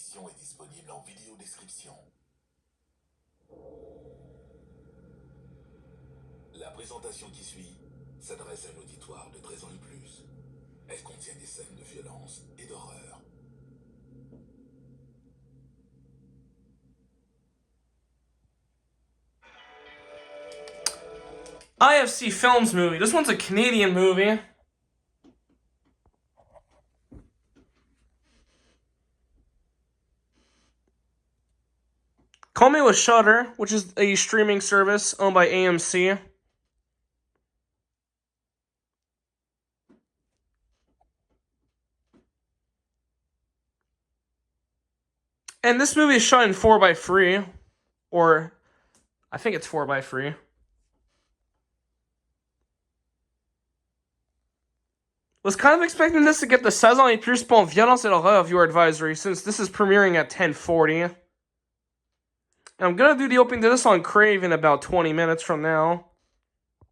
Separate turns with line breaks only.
description est disponible en vidéo description. La présentation qui suit s'adresse à un auditoire de 13 ans et plus. Elle contient des scènes de violence et d'horreur.
IFC Films movie. This one's a Canadian movie. Call Me with Shudder, which is a streaming service owned by AMC. And this movie is shot in 4:3, or I think it's 4:3. Was kind of expecting this to get the 16 ans et plus pour violence et horreur viewer advisory, since this is premiering at 10:40. And I'm gonna do the opening to this on Crave in about 20 minutes from now.